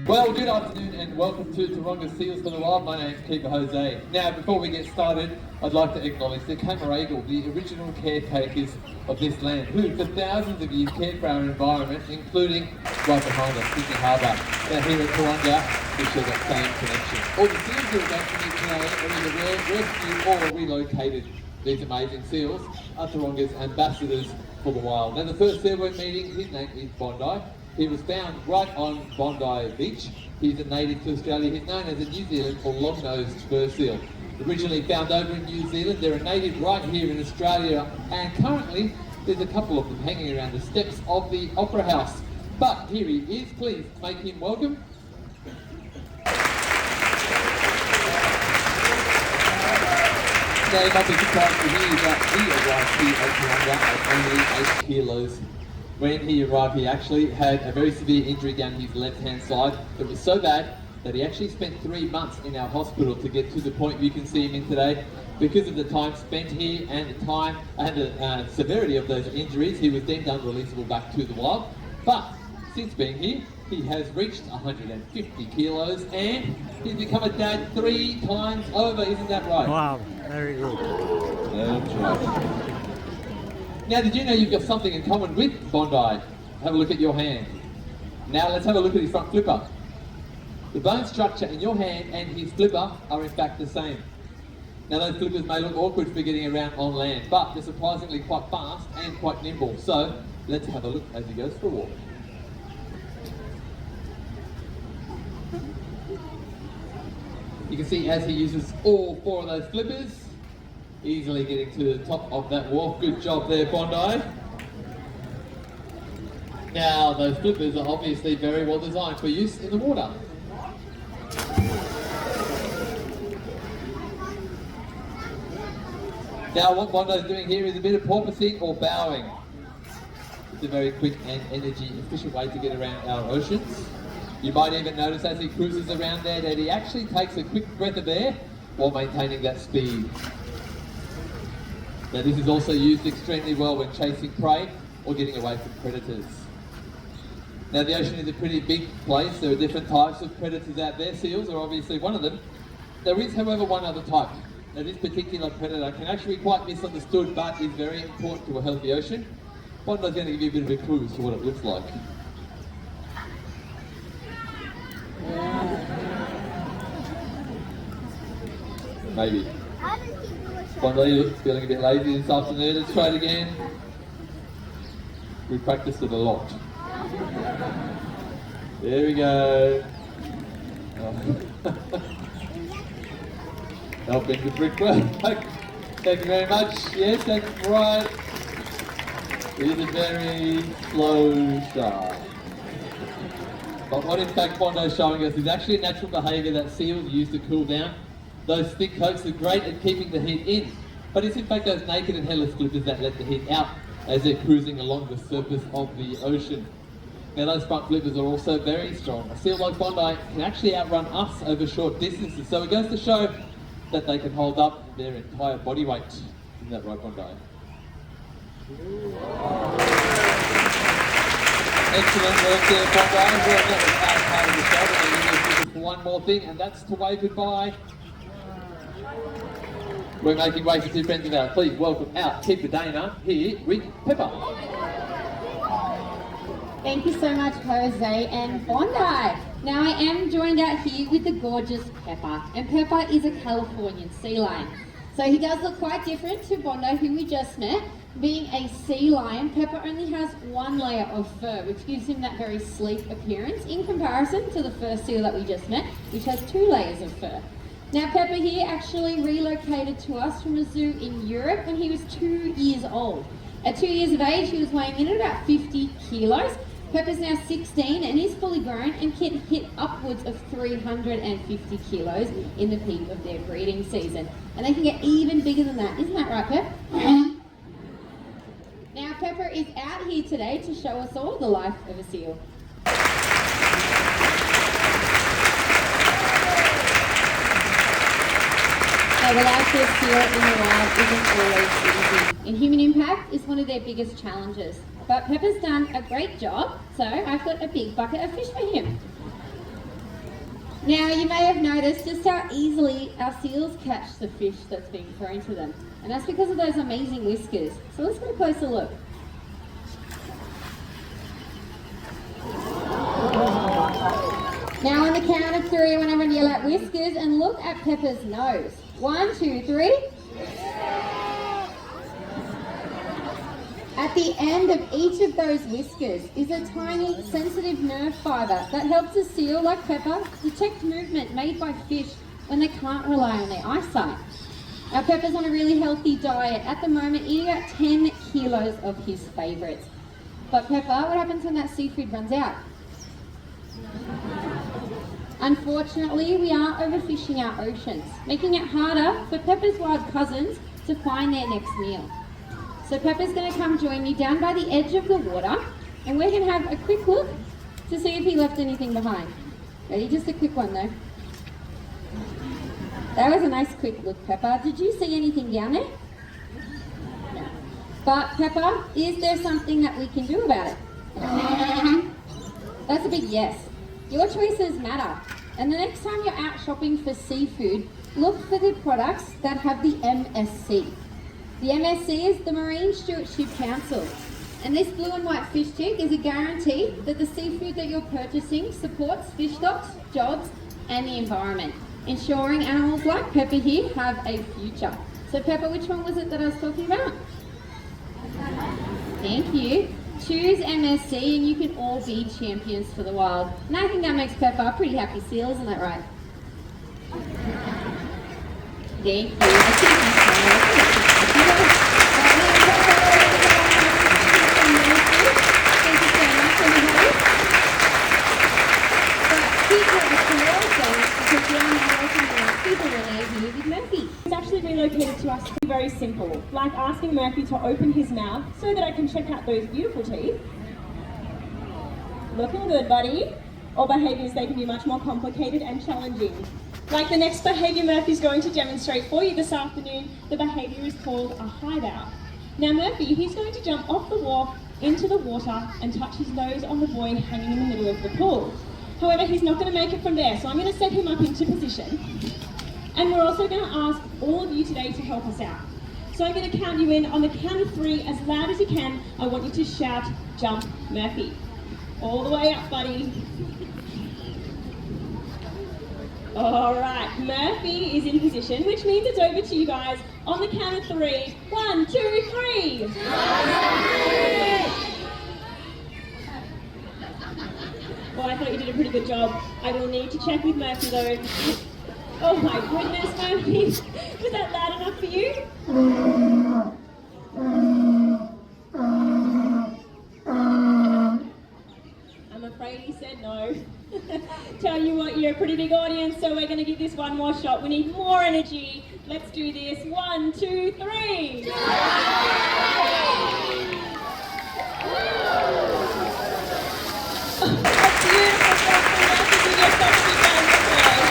Well, good afternoon and welcome to Taronga Seals for the Wild. My name's Keeper Jose. Now, before we get started, I'd like to acknowledge the Camaragal, the original caretakers of this land, who for thousands of years cared for our environment, including right behind us, Sydney Harbour. Now here at Taronga, we share that same connection. All the seals who are vaccinated today are either rescued or relocated. These amazing seals are Taronga's ambassadors for the wild. Now, the first seal we're meeting, his name is Bondi. He was found right on Bondi Beach. He's a native to Australia. He's known as a New Zealand or long-nosed spur seal. Originally found over in New Zealand, they're a native right here in Australia, and currently there's a couple of them hanging around the steps of the Opera House. But here he is. Please make him welcome. Now, you might be surprised to hear that he arrived here at Taronga at only 8 kilos. When he arrived, he actually had a very severe injury down his left-hand side. It was so bad that he actually spent 3 months in our hospital to get to the point you can see him in today. Because of the time spent here and the time and the severity of those injuries, he was deemed unreleasable back to the wild. But since being here, he has reached 150 kilos and he's become a dad 3 times over. Isn't that right? Wow, very good. That's right. Now, did you know you've got something in common with Bondi? Have a look at your hand. Now, let's have a look at his front flipper. The bone structure in your hand and his flipper are in fact the same. Now, those flippers may look awkward for getting around on land, but they're surprisingly quite fast and quite nimble. So, let's have a look as he goes for a walk. You can see as he uses all 4 of those flippers, easily getting to the top of that wharf. Good job there, Bondi. Now, those flippers are obviously very well designed for use in the water. Now, what Bondi's doing here is a bit of porpoising or bowing. It's a very quick and energy efficient way to get around our oceans. You might even notice as he cruises around there that he actually takes a quick breath of air while maintaining that speed. Now, this is also used extremely well when chasing prey or getting away from predators. Now, the ocean is a pretty big place. There are different types of predators out there. Seals are obviously one of them. There is, however, one other type. Now, this particular predator can actually be quite misunderstood, but is very important to a healthy ocean. Bondi's going to give you a bit of a clue as to what it looks like. Maybe. Bondi, you're feeling a bit lazy this afternoon. Let's try it again. We practiced it a lot. There we go. Helping the brickwork. Thank you very much. Yes, that's right. It is a very slow start. But what in fact Bondi is showing us is actually a natural behaviour that seals use to cool down. Those thick coats are great at keeping the heat in, but it's in fact those naked and hairless flippers that let the heat out as they're cruising along the surface of the ocean. Now, those front flippers are also very strong. A seal like Bondi can actually outrun us over short distances, so it goes to show that they can hold up their entire body weight. Isn't that right, Bondi? Excellent work there, Bondi. Well, that was our part of the show, but we're going to do one more thing, and that's to wave goodbye. We're making way for 2 friends of ours. Please welcome out Keeper Dana here with Pepper. Thank you so much, Jose and Bondi. Now, I am joined out here with the gorgeous Pepper, and Pepper is a Californian sea lion. So he does look quite different to Bondi, who we just met. Being a sea lion, Pepper only has 1 layer of fur, which gives him that very sleek appearance in comparison to the first seal that we just met, which has 2 layers of fur. Now, Pepper here actually relocated to us from a zoo in Europe when he was 2 years old. At 2 years of age, he was weighing in at about 50 kilos. Pepper's now 16 and is fully grown and can hit upwards of 350 kilos in the peak of their breeding season. And they can get even bigger than that. Isn't that right, Pep? Now, Pepper is out here today to show us all the life of a seal. Now, the life of a seal in the wild isn't always easy, and human impact is one of their biggest challenges. But Pepper's done a great job, so I've got a big bucket of fish for him. Now, you may have noticed just how easily our seals catch the fish that's being thrown to them. And that's because of those amazing whiskers. So let's get a closer look. Now on the count of 3, I want everyone to yell out whiskers and look at Pepper's nose. 1, 2, 3. At the end of each of those whiskers is a tiny sensitive nerve fibre that helps a seal like Pepper detect movement made by fish when they can't rely on their eyesight. Now Pepper's on a really healthy diet, at the moment eating about 10 kilos of his favourites. But Pepper, what happens when that seafood runs out? Unfortunately, we are overfishing our oceans, making it harder for Pepper's wild cousins to find their next meal. So Pepper's going to come join me down by the edge of the water, and we're going to have a quick look to see if he left anything behind. Ready? Just a quick one though. That was a nice quick look, Pepper. Did you see anything down there? No. But Pepper, is there something that we can do about it? That's a big yes. Your choices matter. And the next time you're out shopping for seafood, look for the products that have the MSC. The MSC is the Marine Stewardship Council. And this blue and white fish tick is a guarantee that the seafood that you're purchasing supports fish stocks, jobs, and the environment, ensuring animals like Pepper here have a future. So Pepper, which one was it that I was talking about? Thank you. Choose MSC and you can all be champions for the wild. And I think that makes Pepper a pretty happy seal, isn't that right? Thank you. It's actually relocated to us very simple, like asking Murphy to open his mouth so that I can check out those beautiful teeth. Looking good, buddy. Or behaviours, they can be much more complicated and challenging. Like the next behaviour Murphy's going to demonstrate for you this afternoon, the behaviour is called a hideout. Now Murphy, he's going to jump off the wharf into the water and touch his nose on the buoy hanging in the middle of the pool. However, he's not going to make it from there, so I'm going to set him up into position. And we're also going to ask all of you today to help us out. So I'm going to count you in. On the count of 3, as loud as you can, I want you to shout, "Jump, Murphy." All the way up, buddy. All right, Murphy is in position, which means it's over to you guys. On the count of 3, 1, 2, 3. Well, I thought you did a pretty good job. I will need to check with Murphy though. Oh my goodness, Murphy. Was that loud enough for you? I'm afraid he said no. Tell you what, you're a pretty big audience, so we're going to give this one more shot. We need more energy. Let's do this. 1, 2, 3. That's beautiful. Give yourself a big round of applause.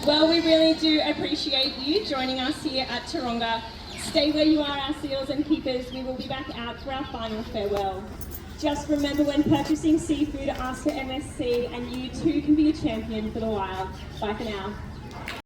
Well, we really do appreciate you joining us here at Taronga. Stay where you are, our seals and keepers. We will be back out for our final farewell. Just remember, when purchasing seafood, ask for MSC, and you too can be a champion for the wild. Bye for now.